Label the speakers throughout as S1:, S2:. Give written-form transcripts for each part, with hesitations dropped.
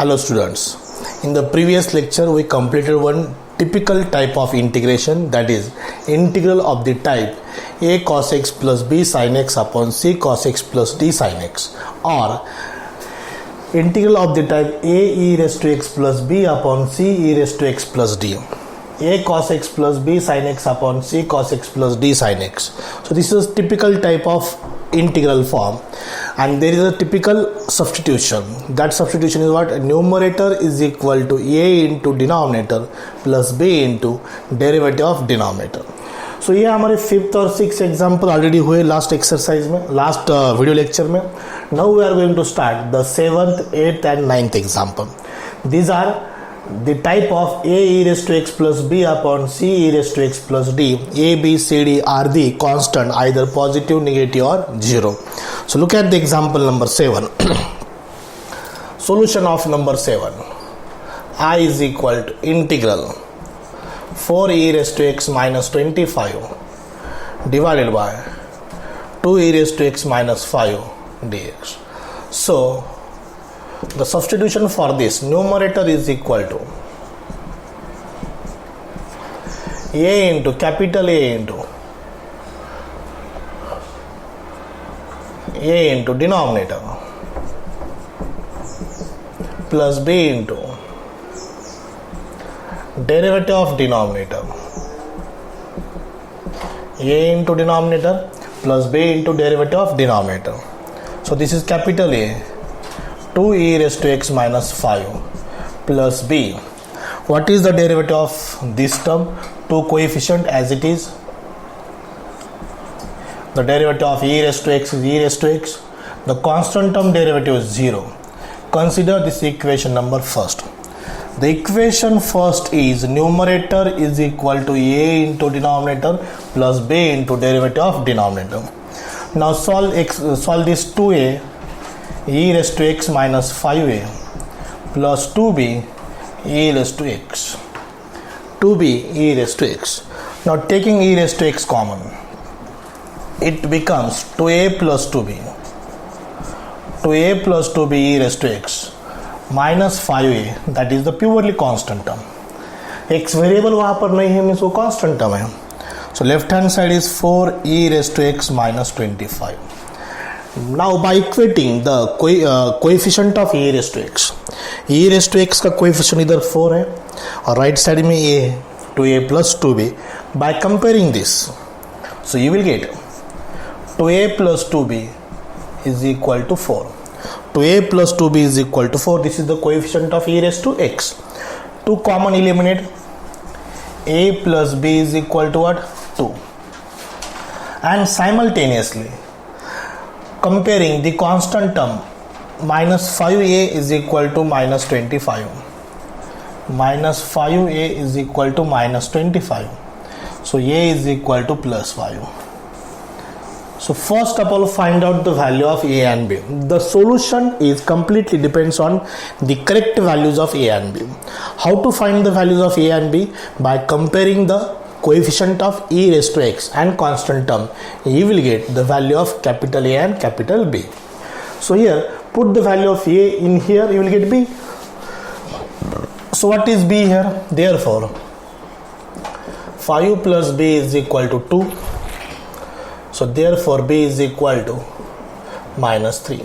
S1: Hello students, in the previous lecture we completed one typical type of integration, that is integral of the type a cos x plus b sin x upon c cos x plus d sin x, or integral of the type a e raised to x plus b upon c e raised to x plus d, a cos x plus b sin x upon c cos x plus d sin x. So this is typical type of integral form, and there is a typical substitution. That substitution is what? Numerator is equal to a into denominator plus b into derivative of denominator. So ये हमारे fifth और six example already हुए last exercise में, last video lecture में. Now we are going to start the seventh, eighth and ninth example. These are the type of a e raised to x plus b upon c e raised to x plus d. A, b, c, d are the constant, either positive, negative or zero. So look at the example number 7. Solution of number 7. I is equal to integral 4 e raised to x minus 25 divided by 2 e raised to x minus 5 dx. So the substitution for this, numerator is equal to a into capital A into denominator plus b into derivative of denominator, a into denominator plus b into derivative of denominator. So this is capital A, 2 e raised to x minus 5 plus b. What is the derivative of this term? 2 coefficient as it is. The derivative of e raised to x is e raised to x. The constant term derivative is 0. Consider this equation number first. The equation first is numerator is equal to a into denominator plus b into derivative of denominator. Now solve this 2a e raised to x minus 5a plus 2b e raised to x. 2b e raised to x. Now taking e raised to x common, it becomes 2a plus 2b. 2a plus 2b e raised to x minus 5a, that is the purely constant term. x variable वहाँ पर नहीं है, means वो constant term है. So left hand side is 4 e raised to x minus 25. Now by equating the coefficient of e raised to x, e raised to x का coefficient इधर 4 है और right side में a है, 2a plus 2b. By comparing this, so you will get 2a plus 2b is equal to 4. 2a plus 2b is equal to 4. This is the coefficient of e raised to x. 2 common eliminate. A plus b is equal to what? 2. And simultaneously comparing the constant term, minus 5a is equal to minus 25. Minus 5a is equal to minus 25. So a is equal to plus 5. So first of all, find out the value of a and b. The solution is completely depends on the correct values of a and b. How to find the values of a and b? By comparing the coefficient of e raised to x and constant term. You will get the value of capital A and capital B. So here put the value of a in here, you will get b. So what is b here? Therefore 5 plus b is equal to 2. So therefore b is equal to minus 3.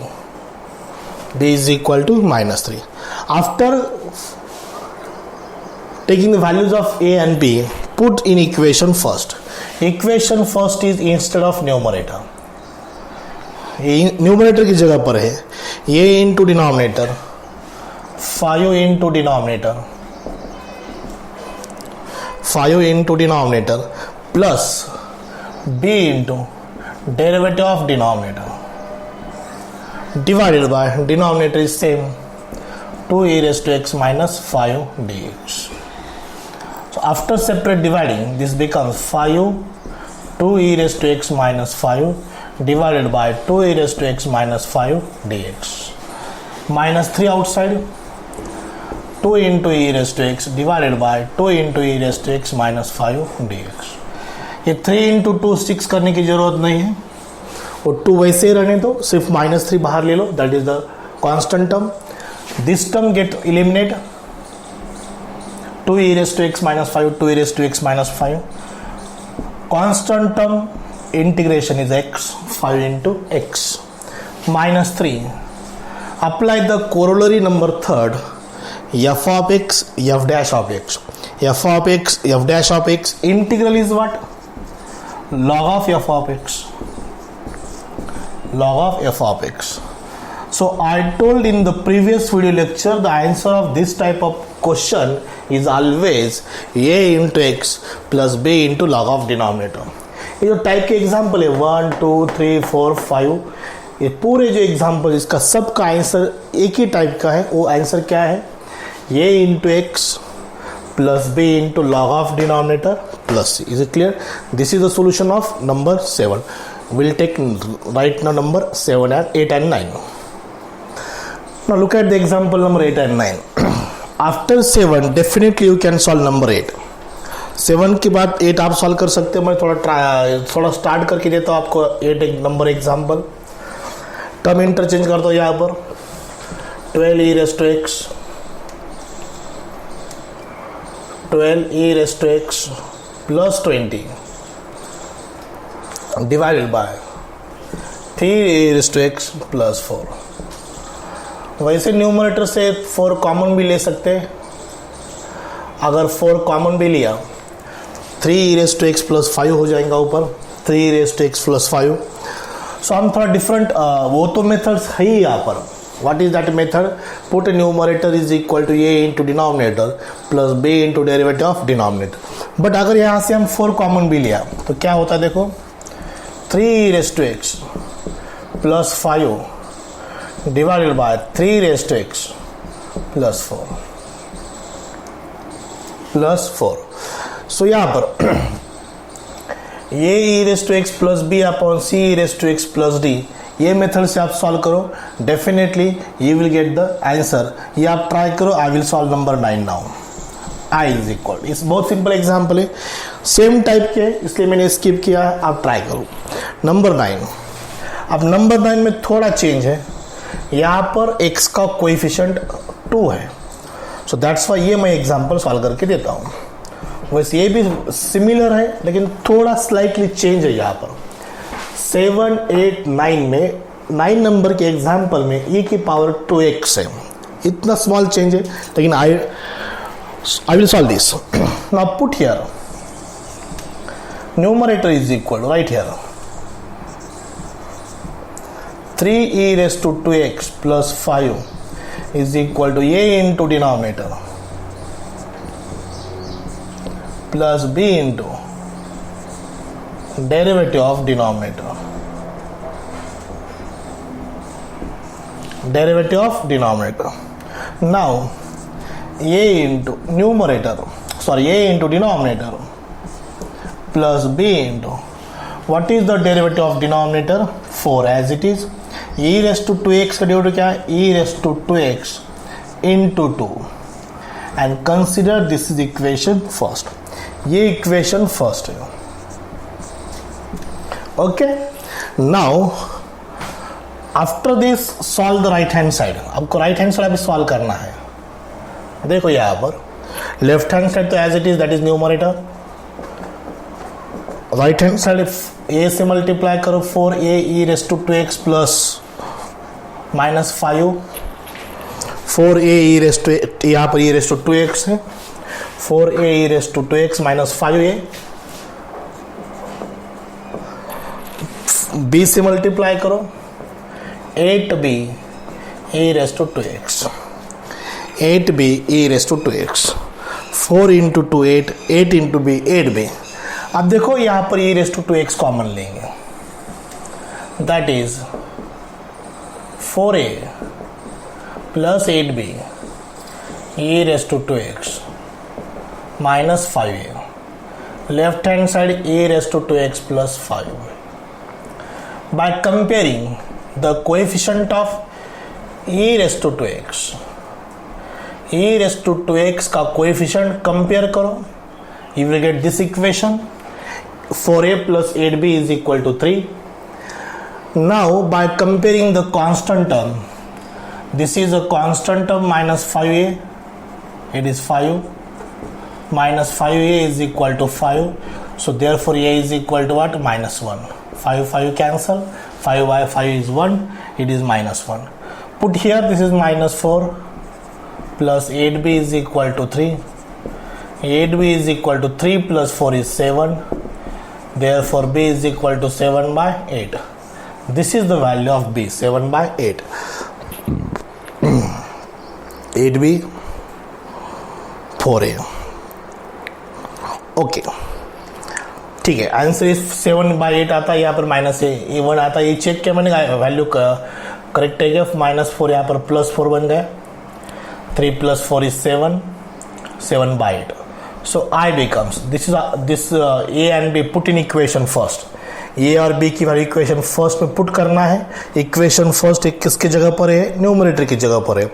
S1: b is equal to minus 3. After taking the values of a and b, put in equation first. Equation first is instead of numerator. Numerator की जगह पर है a into denominator, 5 into denominator, 5 into denominator plus b into derivative of denominator divided by denominator is same, 2 e raised to x minus 5 dx. So after separate dividing, this becomes 5 2 e raised to x minus 5 divided by 2 e raised to x minus 5 dx. Minus 3 outside, 2 into e raised to x divided by 2 into e raised to x minus 5 dx. ये 3 into 2 6 करने की जरूरत नहीं है, और 2 वैसे ही रहने दो, सिर्फ -3 बाहर ले लो, that is the constant term. This term get eliminated. 2 e raised to x minus 5, 2 e raised to x minus 5. Constant term integration is x, 5 into x minus 3. Apply the corollary number third, f of x, f dash of x. F of x, f dash of x. Integral is what? Log of f of x. Log of f of x. So I told in the previous video lecture, the answer of this type of question is always a into x plus b into log of denominator. ये जो type के example है 1 2 3 4 5, ये पूरे जो example इसका सबका answer एक ही टाइप का है. वो आंसर क्या है? a into x plus b into log of denominator plus c. Is it clear? This is the solution of number 7. We'll take right now number 7 and 8 and 9. Now look at the example number 8 and 9. After 7 definitely you can solve number 8. 7 के बाद 8 आप solve कर सकते हो. मैं थोड़ा start करके देता हूँ आपको 8 एक नंबर एग्जाम्पल. टर्म इंटरचेंज कर दो यहाँ पर. 12 e raised to x 12 e raised to x plus 20 divided by 3 e raised to x plus 4. वैसे न्यूमरेटर से 4 कॉमन भी ले सकते हैं. अगर 4 कॉमन भी लिया 3 e raised to x plus 5 हो जाएगा ऊपर. 3 e raised to x plus 5. सो हम थोड़ा डिफरेंट वो तो मेथड्स है ही यहाँ पर. What is that method? Put a numerator is equal to a into denominator plus b into derivative of denominator. But अगर यहाँ से हम 4 कॉमन भी लिया तो क्या होता है देखो. 3 e raised to x plus 5 divided by 3 raised to x plus 4. So यहाँ पर a e raised to x plus b upon c e raised to x plus d, ये मेथड से आप सॉल्व करो. Definitely you will get the answer. ये आप try करो. I will solve number 9 now. I is equal, इस बहुत simple example है, सेम टाइप के, इसलिए मैंने स्किप किया है. आप ट्राई करो नंबर 9. अब नंबर 9 में थोड़ा चेंज है. यहाँ पर x का कोएफिशिएंट 2 है. सो दैट्स वाई ये मैं एग्जाम्पल सॉल्व करके देता हूँ. वैसे ये भी सिमिलर है लेकिन थोड़ा स्लाइटली चेंज है. यहाँ पर 7 8 9 में 9 नंबर के एग्जाम्पल में e की पावर 2x है. इतना स्मॉल चेंज है लेकिन I will solve this. Now put here numerator is equal, right here 3 e raised to 2x plus 5 is equal to a into denominator plus b into derivative of denominator. Derivative of denominator. Now a into numerator, sorry, a into denominator plus b into, what is the derivative of denominator? 4 as it is. e raised to 2x का derivative क्या है? e raised to 2x into 2. And consider this is equation first. ये equation first है. Okay, now after this solve the right hand side. आपको right hand side अभी solve करना है. देखो यहाँ पर left hand side तो as it is, that is numerator. right hand side a से multiply करो 4a e raised to 2x plus minus 5. 4a e raised to, यहाँ पर e raised to 2x है. 4a e raised to 2x minus 5a. b से multiply करो 8b e raised to 2x. 8b e raised to 2x. 4 into 2 8, 8 into b 8b. अब देखो यहाँ पर e raised to 2x common लेंगे. That is 4a plus 8b e raised to 2x minus 5a. Left hand side e raised to 2x plus 5. By comparing the coefficient of e raised to 2x, e raised to 2x का coefficient compare करो, you will get this equation. 4a plus 8b is equal to 3. Now by comparing the constant term, This is a constant term minus 5a. It is 5. Minus 5a is equal to 5. So therefore a is equal to what? Minus 1. 5 cancel. 5 by 5 is 1. It is minus 1. Put here, this is minus 4 plus 8b is equal to 3. 8b is equal to 3 plus 4 is 7. Therefore b is equal to 7 by 8. This is the value of b, 7 by 8. 8b 4a. Okay ठीक है, answer is 7 by 8 आता है, यहाँ पर minus ए 1 आता है। ये check किया मैंने, वैल्यू करेक्ट है क्या? माइनस 4 यहाँ पर प्लस 4 बन गया। 3 plus 4 is 7, 7 by 8. So I becomes this a and b put in equation first. ए और बी की वैल्यू इक्वेशन फर्स्ट में पुट करना है। इक्वेशन फर्स्ट एक किसकी जगह पर है? न्यूमरेटर की जगह पर है।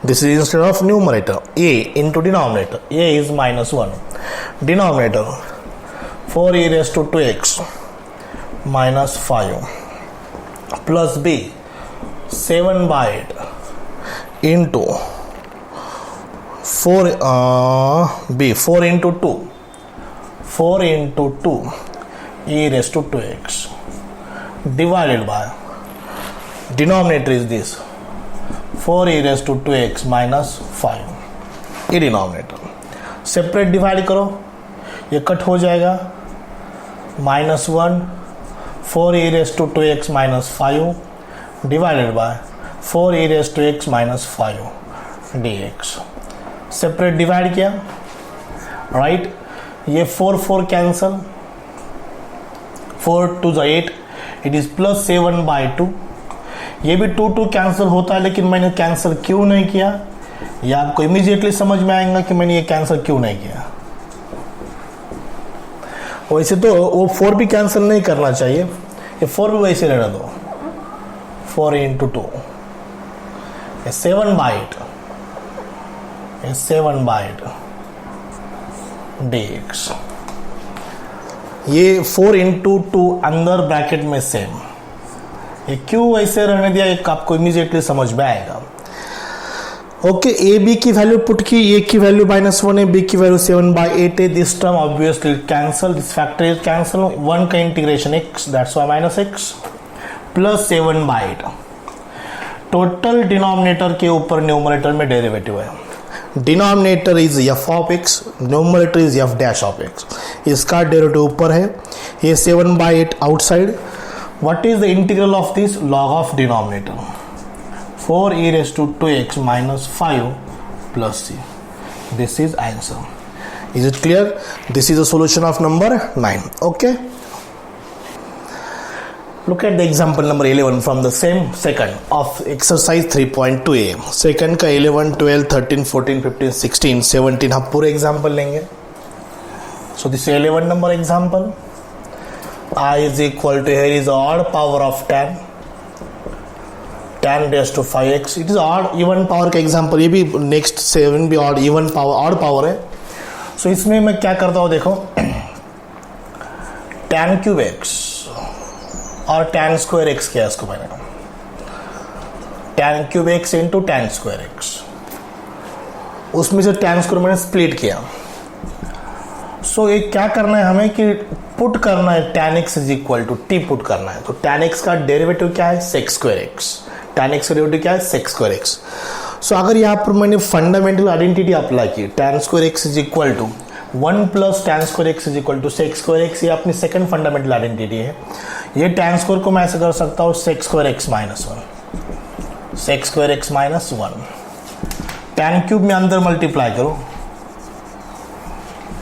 S1: This is instead of numerator A into denominator. A is minus 1, denominator 4e raised to 2x minus 5 plus B 7 by 8 into 4 into 2 4 into 2 e raised to 2x divided by denominator is this 4e raised to 2x minus 5 ये denominator. Separate divide करो, ये cut हो जाएगा। Minus 1 4e raised to 2x minus 5 divided by 4e raised to x minus 5 dx। Separate divide किया, right. ये 4 cancel, 4 2 8, it is plus 7 by 2। ये भी 2 cancel होता है, लेकिन मैंने कैंसिल क्यों नहीं किया ये आपको इमीडिएटली समझ में आएगा कि मैंने ये कैंसिल क्यों नहीं किया। वैसे तो वो 4 भी कैंसिल नहीं करना चाहिए, ये 4 भी वैसे रहने दो। 4 into 2 7 by 8, 7 by 8 dx। ये 4 into 2 अंदर ब्रैकेट में सेम, ये क्यों वैसे रहने दिया एक आपको इमीडिएटली समझ में आएगा। ओके, ए बी की वैल्यू पुट की, ए की वैल्यू -1 है, बी की वैल्यू 7 by 8 है। This term obviously cancel, this factor is cancel. 1 का integration x, that's why -x plus 7 by 8। Total denominator के ऊपर न्यूमरेटर में डेरिवेटिव है। Denominator is f of x, numerator is f dash of x। इसका derivative ऊपर है, ये 7 by 8 outside. What is the integral of this? Log of denominator 4e raised to 2x minus 5 plus c. This is answer. Is it clear? This is the solution of number 9. Okay. Look at the example number 11 from the same second of exercise 3.2a. Second का 11, 12, 13, 14, 15, 16, 17 हम पूरे example लेंगे. So this 11 number example. I is equal to, here is odd power of 10. 10 raised to 5x. It is odd even power का example, ये भी next 7 भी odd even power, odd power है। सो इसमें मैं क्या करता हूँ देखो, tan क्यूब x और tan स्क्वायर x किया इसको मैंने, tan cube x into tan square x, उसमें से tan स्क्वायर मैंने स्प्लिट किया। सो ये क्या करना है हमें कि पुट करना है tan x is equal to t put करना है। तो tan x का डेरिवेटिव क्या है? sec square x। tan x का डेरिवेटिव क्या है? sec square x। सो अगर यहाँ पर मैंने फंडामेंटल आइडेंटिटी अप्लाई की, tan square x is equal to 1 plus tan square x is equal to sec square x, ये अपनी सेकंड फंडामेंटल आइडेंटिटी है। ये tan स्क्वायर को मैं ऐसे कर सकता हूँ sec square x minus 1, sec square x minus 1। tan cube में अंदर मल्टीप्लाई करो,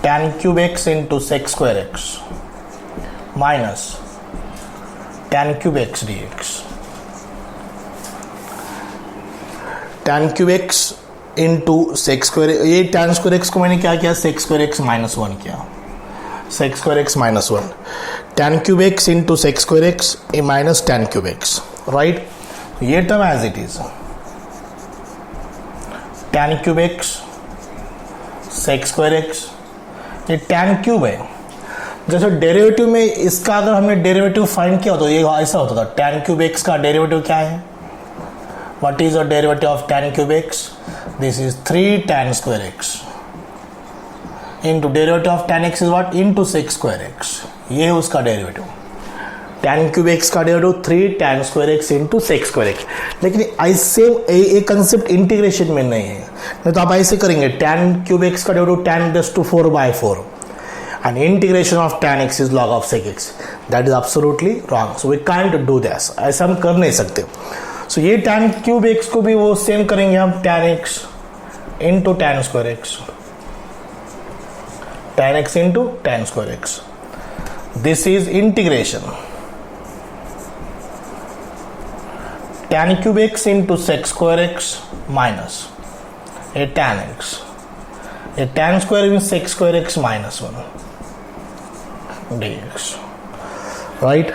S1: tan cube x into sec square x minus tan cube x dx। tan cube x into sec square, ये tan स्क्वायर x को मैंने क्या किया? sec square x minus 1 किया, sec square x minus 1। tan cube x into sec square x minus tan cube x, right. ये term as it is, tan cube x sec square x, ये tan cube है। जैसे derivative में इसका अगर हमने derivative find किया तो ये ऐसा होता था, tan क्यूब x का डेरिवेटिव क्या है? What is the derivative of tan cube x? This is 3 tan square x into derivative of tan x is what? Into sec square x. ये है उसका डेरिवेटिव. tan क्यूब x का derivative 3 tan square x into sec square x. लेकिन ऐसे ये concept integration में नहीं है, नहीं तो आप ऐसे करेंगे tan क्यूब x का derivative tan raise to 4/4 and integration of tan x is log of sec x. That is absolutely wrong. So we can't do this. ऐसा हम कर नहीं सकते. So ये tan क्यूब x को भी वो सेम करेंगे हम tan x into tan square x. tan x into tan square x. This is integration. Tan cube x into sec square x minus a tan x. A tan square means sec square x minus 1 dx. Right?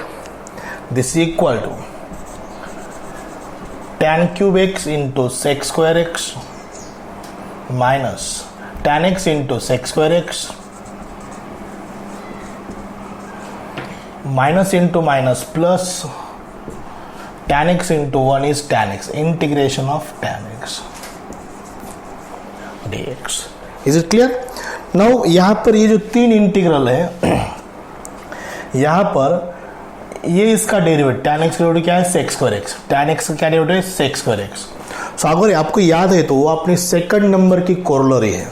S1: This is equal to tan cube x into sec square x minus tan x into sec square x minus into minus plus tan x into 1 is tan x, integration of tan x dx. Is it clear? Now यहाँ पर ये जो तीन integral है, यहाँ पर ये इसका डेरिवेटिव tan x का डेरिवेटिव क्या है? sec square x. tan x का क्या डेरिवेटिव है? sec square x. सो अगर आपको याद है तो वो अपनी सेकंड नंबर की कोरोलरी है.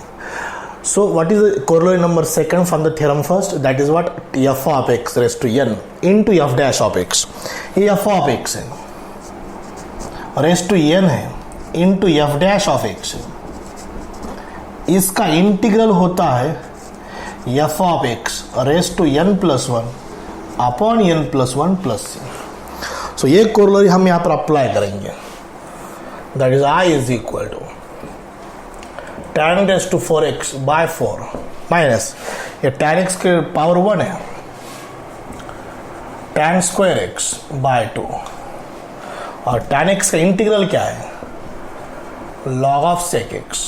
S1: So what is the corollary number second from the theorem first? That is what? F of x raised to n into f dash of x. ये f of x है, raised to n है, into f dash of x है. इसका integral होता है f of x raised to n plus 1 upon n plus 1 plus c. So ये corollary हम यहाँ पर अप्लाई करेंगे. That is I is equal to tan raised to 4x by 4 minus ये tan x के पावर 1 है, tan स्क्वायर x बाय 2 और tan x का इंटीग्रल क्या है? log of sec x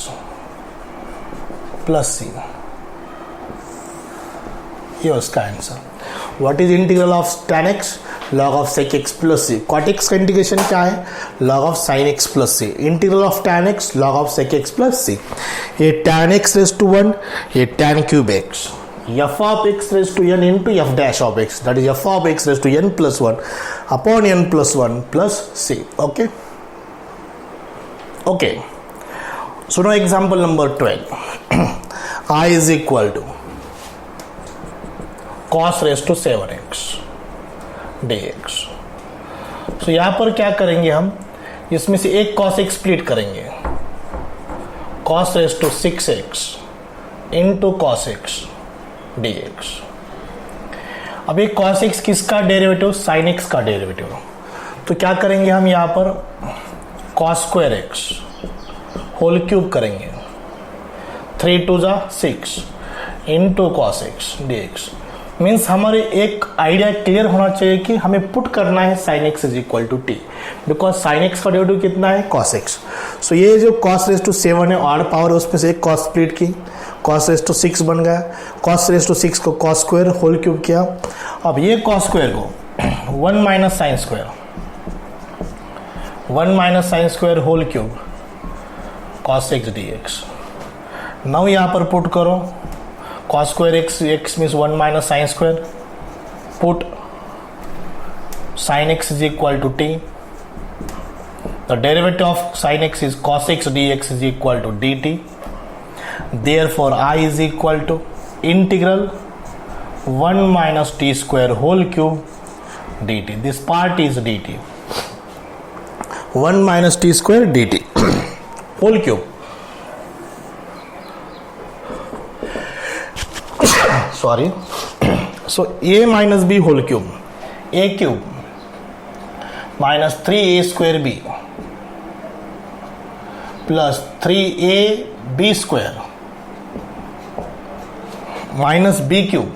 S1: plus c. ये उसका answer. What is integral of tan x? log of sec x plus c. cot x का integration क्या है? log of sin x plus c. Integral of tan x log of sec x plus c. ये tan x raise to 1, ये tan cube x. f of x raise to n into f dash of x, that is f of x raise to n plus 1 upon n plus 1 plus c. Okay. Okay. So now example number 12. I is equal to cos raised to 7x dx. So यहाँ पर क्या करेंगे हम? इसमें से एक cos x split करेंगे. cos raised to 6x into cos x dx. अब ये cos x किसका डेरिवेटिव? sin x का डेरिवेटिव. तो क्या करेंगे हम यहाँ पर? cos square x whole cube करेंगे. 3 2 6 into cos x dx. Means हमारे एक आइडिया क्लियर होना चाहिए कि हमें पुट करना है sin x is equal to T, because sin x का डेरिवेटिव कितना है? cos x. सो ये जो cos रेज़ टू 7 है ऑड पावर है, उसमें से एक cos स्प्लिट की, cos रेज़ टू 6 बन गया. cos रेज़ टू 6 को cos स्क्वायर होल क्यूब किया. अब ये cos स्क्वायर को 1 minus sine square, 1 minus sine square whole cube cos x dx. Now यहाँ पर पुट करो cos square x means 1 minus sin square. Put sin x is equal to t. The derivative of sin x is cos x dx is equal to dt. Therefore I is equal to integral 1 minus t square whole cube dt. This part is dt. 1 minus t square dt whole cube. Sorry. So a minus b whole cube, a cube minus 3a square b plus 3a b square minus b cube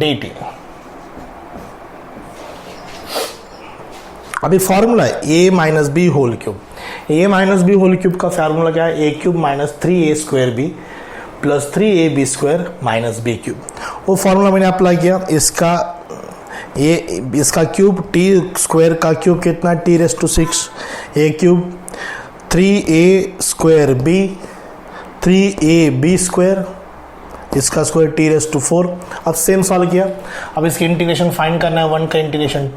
S1: dt. अभी formula है a minus B whole cube. a minus B whole cube का formula क्या है? a cube minus 3a square B plus 3ab square minus B cube. वो formula मैंने apply किया. इसका ये इसका क्यूब टी स्क्वायर का क्यूब कितना, T raise to 6, A cube 3a square B 3ab square, इसका स्क्वायर टी रेस टू 4। अब सेम सॉल्व किया, अब इसकी इंटीग्रेशन फाइंड करना है। 1 का इंटीग्रेशन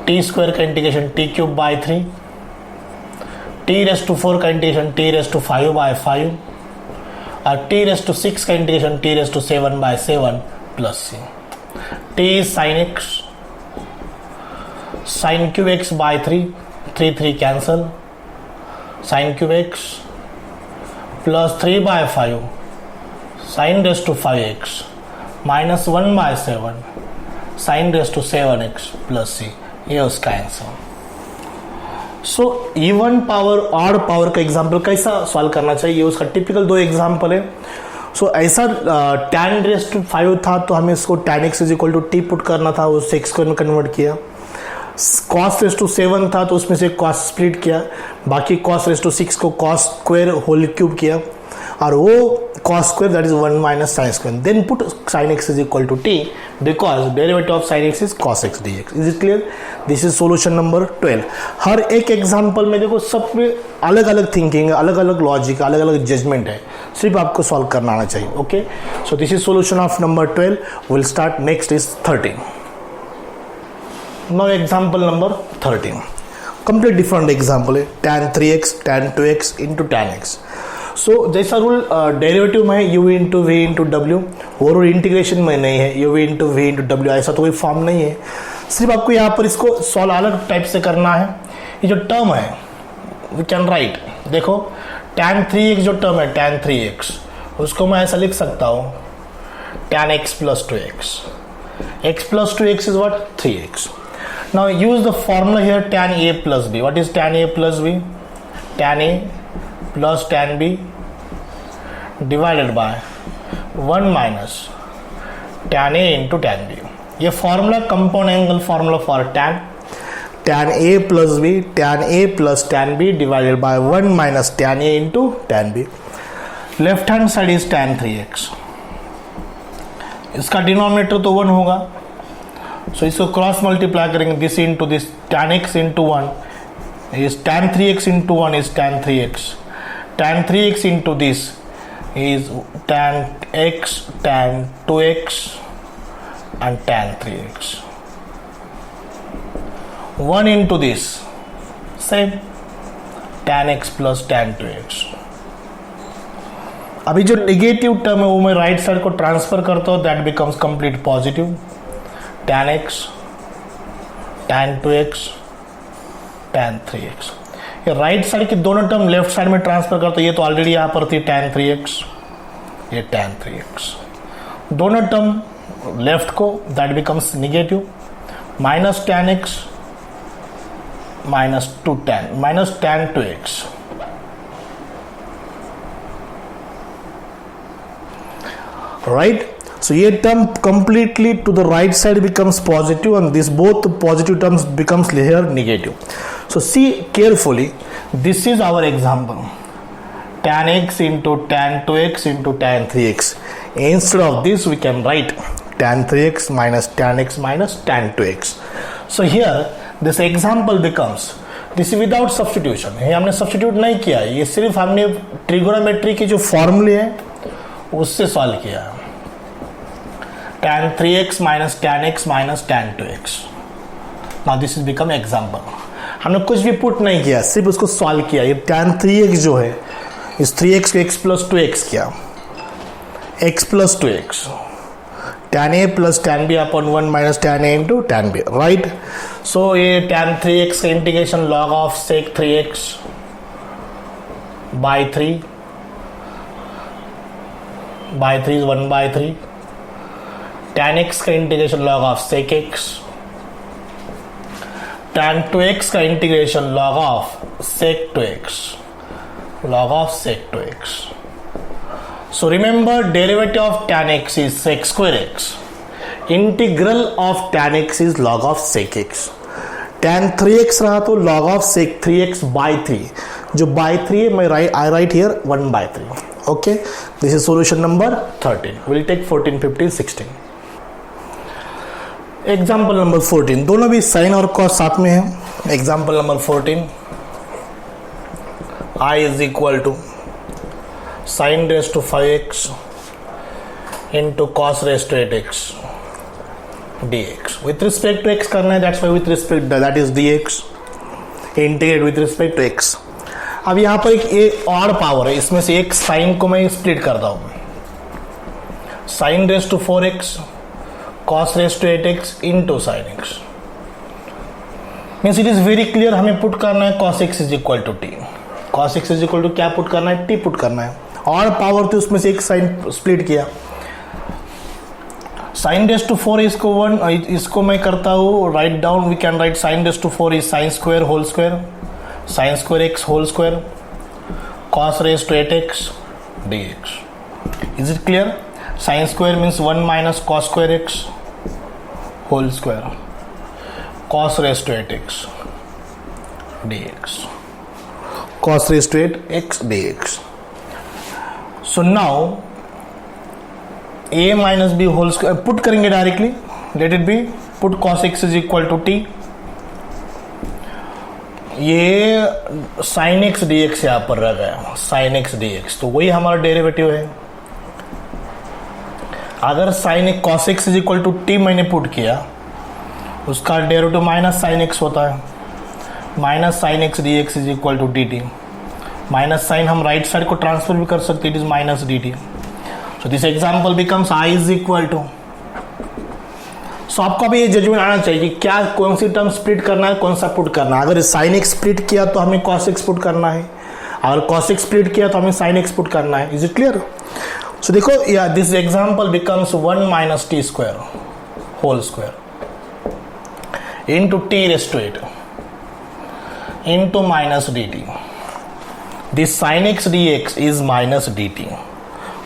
S1: टी स्क्वायर का integration T cube by 3, T raise to 4 का integration T raise to 5 by 5, और टी रेस टू 6 का integration T raise to 7 by 7 plus C. T is sine X, sine cube X by 3, 3 cancel, sine cube X plus 3 by 5 sine raise to 5x minus 1 by 7 sine raise to 7x plus सी। ये उसका answer. So even power odd power का example कैसा solve करना चाहिए, ये उसका typical 2 example है। सो ऐसा tan रेस टू 5 था तो हमें इसको tan x is equal to T put करना था, उससे x स्क्वायर में कन्वर्ट किया। cos रेस टू 7 था तो उसमें से cos स्प्लिट किया, बाकी cos रेस टू 6 को cos स्क्वायर होल क्यूब किया, और वो cos square that is 1 minus sine square, then put sin x is equal to t because derivative of sin x is cos x dx। Is it clear? This is solution number 12। हर एक एग्जाम्पल में देखो सब में अलग अलग thinking है, अलग अलग लॉजिक, अलग अलग जजमेंट है, सिर्फ आपको सॉल्व करना आना चाहिए। Okay, so this is solution of number 12। Will start next is 13। Now example number 13 complete different example है, tan 3x tan 2x into tan x। सो जैसा रूल डेरिवेटिव में है u into V into W, वो rule integration में नहीं है, u into V into W, ऐसा तो कोई फॉर्म नहीं है। सिर्फ आपको यहाँ पर इसको सॉल्व अलग टाइप से करना है। ये जो टर्म है वी कैन राइट, देखो tan 3x जो टर्म है tan 3x, उसको मैं ऐसा लिख सकता हूँ tan x plus 2x, x plus 2x is what? 3x. Now use the formula here tan a plus b. What is tan a plus b? Tan a plus tan b divided by 1 minus tan a into tan b. ये formula compound angle formula for tan a plus b, tan a plus tan b divided by 1 minus tan a into tan b. Left hand side is tan 3x, इसका denominator तो 1 होगा, सो इसको cross multiply करेंगे, this into this tan x into 1 is tan 3x into 1 is tan 3x, tan 3x into this is tan x tan 2x and tan 3x, 1 into this same tan x plus tan 2x। अभी जो negative term है वो मैं right side को transfer करता हूँ, that becomes complete positive, tan x tan 2x tan 3x। ये right side की दोनों टर्म लेफ्ट साइड में ट्रांसफर करता हूँ, ये तो ऑलरेडी यहाँ पर थी tan 3x, ये tan 3x, दोनों टर्म लेफ्ट को that becomes negative, minus tan x minus tan 2x, right? So ये term completely to the right side becomes positive and this both positive terms becomes here negative. So see carefully, this is our example, tan x into tan 2x into tan 3x. Instead of this we can write tan 3x minus tan x minus tan 2x. So here this example becomes, this is without substitution, ये हमने substitute नहीं किया, ये सिर्फ हमने trigonometry की जो फॉर्मूले है उससे सॉल्व किया, tan 3x minus tan x minus tan 2x. Now this is become example. हमने कुछ भी पुट नहीं किया, सिर्फ उसको सॉल्व किया। ये tan 3x जो है इस 3x को x plus 2x किया, x plus 2x, tan a plus tan b upon 1 minus tan a into tan b, right? So ये tan 3x का integration log of sec 3x by 3 is 1 by 3, tan x का integration log of sec x, tan 2x का integration log of sec 2x, log of sec 2x. So remember derivative of tan x is sec square x, integral of tan x is log of sec x, tan 3x रहा तो log of sec 3x by 3, जो by 3 है मैं I write here 1 by 3. Okay, this is solution number 13. We'll take 14, 15, 16. Example number 14, दोनों भी sine और cos साथ में है। Example number 14, I is equal to sine raise to 5x into cos raise to 8x dx। With respect to x करना है, that's why with respect that is dx, integrate with respect to x। अब यहाँ पर एक और power है, इसमें से एक साइन को मैं स्प्लिट करता हूँ, sine raise to 4x cos raise to 8x into sine X. Means it is very clear, हमें पुट करना है cos x is equal to T. cos x is equal to क्या पुट करना है, t पुट करना है। और power थी उसमें से एक साइन स्प्लिट किया, साइन रेस टू 4 इसको 1, इसको मैं करता हूँ right down, we can write sine raise to 4 is sine square whole square, sine square X whole square, cos raise to 8x dx। Is it clear? Sine square means 1 minus cos square X whole square, cos raise to 8x dx, cos raise to 8x dx। So now a minus B whole square put करेंगे directly, let it be, put cos x is equal to t। ये sin x dx यहां पर रह गया, sin x dx, तो वही हमारा derivative है। अगर sin x cos x is equal to t मैंने पुट किया, उसका डेरिवेटिव माइनस साइन एक्स होता है, minus sine x d x is equal to d t. Minus sine हम राइट साइड को ट्रांसफर भी कर सकते, it is minus d t. So this example becomes I is equal to. सो आपको भी ये जजमेंट आना चाहिए कि क्या कौन सी टर्म स्प्लिट करना है, कौन सा पुट करना है। अगर साइन एक्स स्प्लिट किया तो हमें कॉस एक्स पुट करना है, अगर कॉस एक्स स्प्लिट किया तो हमें साइन एक्स पुट करना है। Is it clear? सो देखो, या this example becomes 1 minus T square whole square into t raised to 8 into minus dt. This sin x dx is minus dt.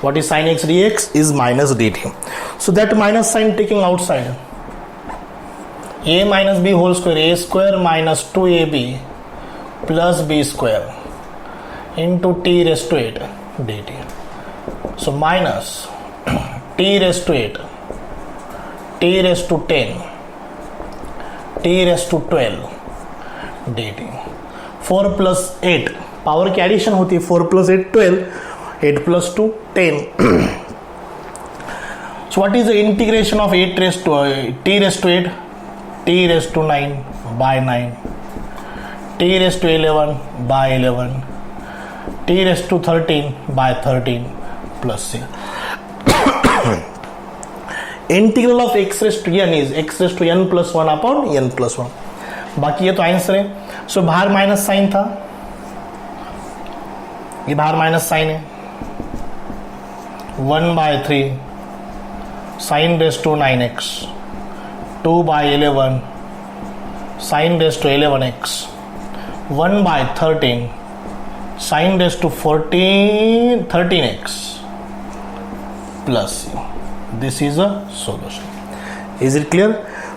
S1: What is sin x dx? Is minus dt. So that minus sign taking outside. A minus b whole square, a square minus 2ab plus b square into t raised to 8 dt. So minus t raised to 8, t raised to 10, t raised to 12 dt। 4 plus 8 power की addition होती है, 4 plus 8 12, 8 plus 2 10। So what is the integration of 8 raised to t raised to 8, t raised to 9 by 9, t raised to 11 by 11, t raised to 13 by 13 plus 6। Integral of x raise to n is x raise to n plus 1 upon n plus 1। बाकी ये तो answer है। सो बाहर minus sign था, ये बाहर minus sine है, 1/3 sine raise to 9x, 2/11 sine raise to 11x, 1/13 sine raise to 13x plus. This is a solution. Is it clear?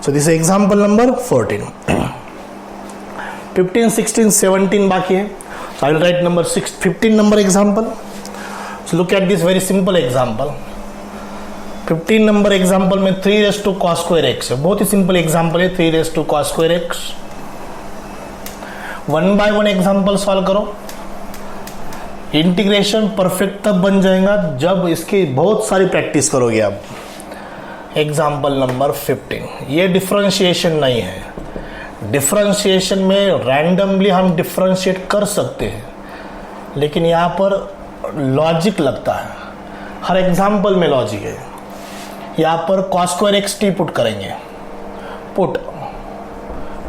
S1: So this is example number 14. 15, 16, 17 बाकी है. So I will write number 15 number example. So look at this very simple example. 15 number example में 3 raised to cos square x है. बहुत ही simple example है, 3 raised to cos square x. 1 by 1 example solve करो. Integration perfect तब बन जाएगा जब इसकी बहुत सारी प्रैक्टिस करोगे आप। एग्जाम्पल नंबर 15, ये डिफरेंशिएशन नहीं है। डिफरेंशिएशन में रैंडमली हम डिफरेंशिएट कर सकते हैं, लेकिन यहाँ पर लॉजिक लगता है, हर एग्जाम्पल में लॉजिक है। यहाँ पर cos square x t put करेंगे, put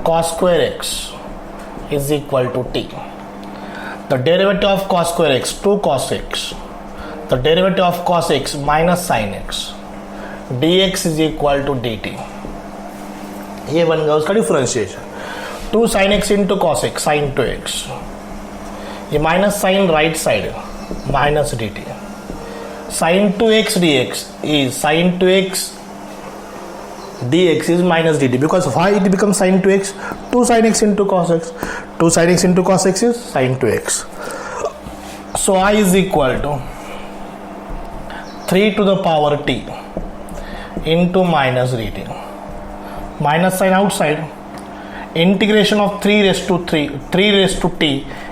S1: cos square x is equal to t. The derivative of cos square x 2 cos x, the derivative of cos x minus sin x dx is equal to dt। ये बन गया उसका differentiation. 2 sin x into cos x sin 2x, ये minus sine right side minus dt। sin 2x dx is sin 2x dx is minus dt, because why it becomes sin 2x? 2 sin x into cos x, 2 sin x into cos x is sin 2x. So I is equal to 3 to the power t into minus dt, minus sine outside, integration of 3 raise to t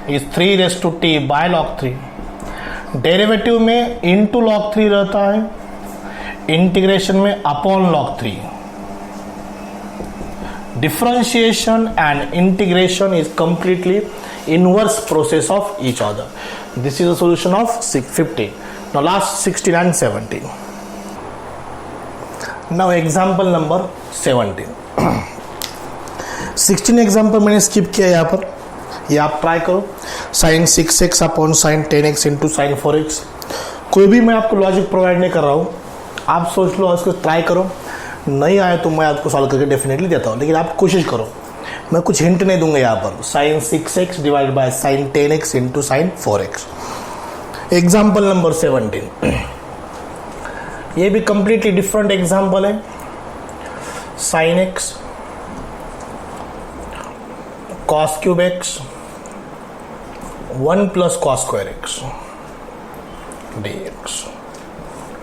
S1: is 3 raise to t by log 3. Derivative में into log 3 रहता है, integration में upon log 3. Differentiation and integration is completely inverse process of each other. This is the solution of 50. Now last 16 and 17. Now example number 17. 16 example मैंने skip किया यहाँ पर, ये आप ट्राई करो. Sine 6x upon sine 10x into sine 4x. कोई भी मैं आपको लॉजिक प्रोवाइड नहीं कर रहा हूँ, आप सोच लो और उसको ट्राई करो. नहीं आए तो मैं आपको सॉल्व करके डेफिनेटली देता हूँ, लेकिन आप कोशिश करो. मैं कुछ हिंट नहीं दूंगा यहाँ पर. Sine 6x divided by sine 10x into sine 4x. Example number 17. ये भी कंप्लीटली डिफरेंट एग्जाम्पल है. Sine x cos cube x 1 plus cos square x dx.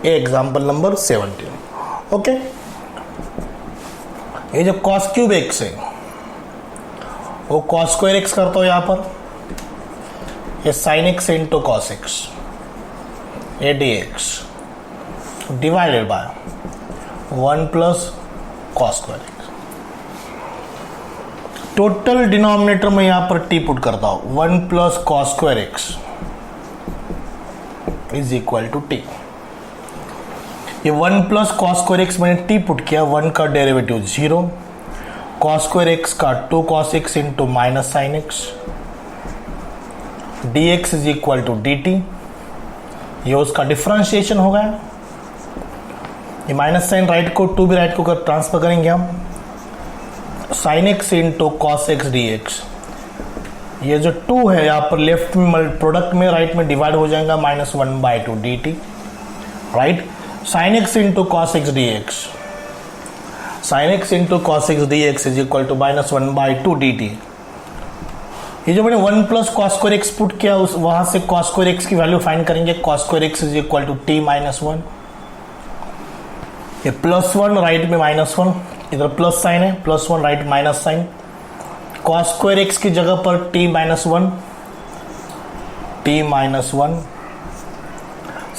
S1: ये एग्जाम्पल नंबर 17. ओके, ये जो कॉस क्यूब x है वो कॉस स्क्वायर x करता हो यहाँ पर. ये sine x into cos x ये dx divided by 1 plus cos square x. Total denominator में यहाँ पर t पुट करता हूँ. 1 plus cos square x is equal to t. ये 1 प्लस कॉस स्क्वायर x मैंने t पुट किया. 1 का डेरिवेटिव 0, कॉस स्क्वायर x का 2 cos x into minus sine x dx is equal to dt. ये उसका differentiation हो गया. ये माइनस साइन राइट को 2 भी राइट को कर ट्रांसफर करेंगे हम. Sine x into cos x dx. ये जो 2 है यहाँ पर लेफ्ट में प्रोडक्ट में राइट में डिवाइड हो जाएगा -1/2 dt. Right, sine x into cos x dx. Sine x into cos x dx is equal to -1/2 dt. ये जो मैंने 1 plus cos square x put किया उस वहां से कॉस स्क्वायर x की वैल्यू फाइंड करेंगे. Cos square x is equal to t minus 1. ये +1 राइट में -1, इधर प्लस साइन है, +1 right minus sine. Cos square x की जगह पर t minus 1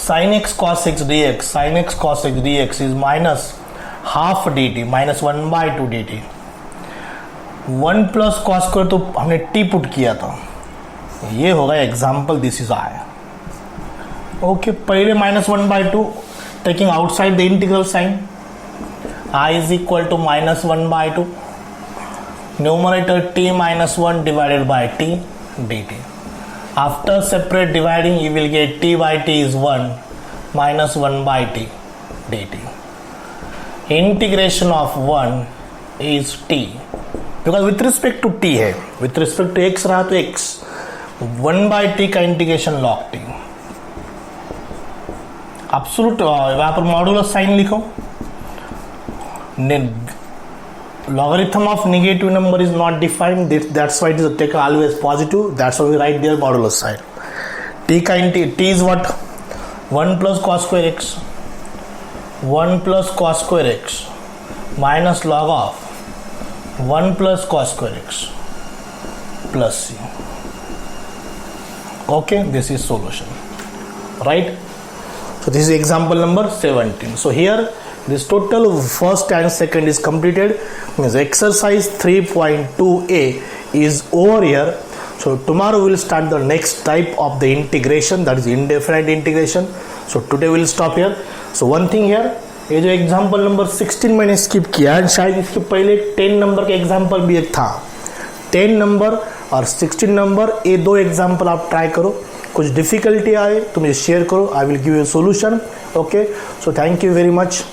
S1: sine x cos x dx. Sine x cos x dx is -½ dt, -1/2 dt. 1 plus cos square तो हमने t put किया था. ये होगा example. This is I. Okay, पहले -1/2 taking outside the integral sine. I is equal to -1/2. Numerator t minus 1 divided by t dt. After separate dividing, you will get t by t is 1 minus 1 by t dt. Integration of 1 is t. Because with respect to t है, with respect to x रहा तो x 1 by t का integration log t. Absolute यहाँ पर modulus sign लिखो. Logarithm of negative number is not defined. That's why it is taken always positive. That's why we write there modulus sign. T is what? 1 plus cos square x. 1 plus cos square x minus log of 1 plus cos square x plus c. Okay, this is solution. Right? So this is example number 17. So here this total first and second is completed. Means exercise 3.2a is over here. So tomorrow we will start the next type of the integration, that is indefinite integration. So today we will stop here. So one thing here, ये जो example number 16 मैंने skip किया है, शायद इसके पहले 10 number का example भी एक था. 10 नंबर और 16 नंबर, ये 2 एग्जाम्पल आप ट्राई करो. कुछ डिफिकल्टी आए तो मुझे शेयर करो. I will give you solution. Okay, so thank you very much.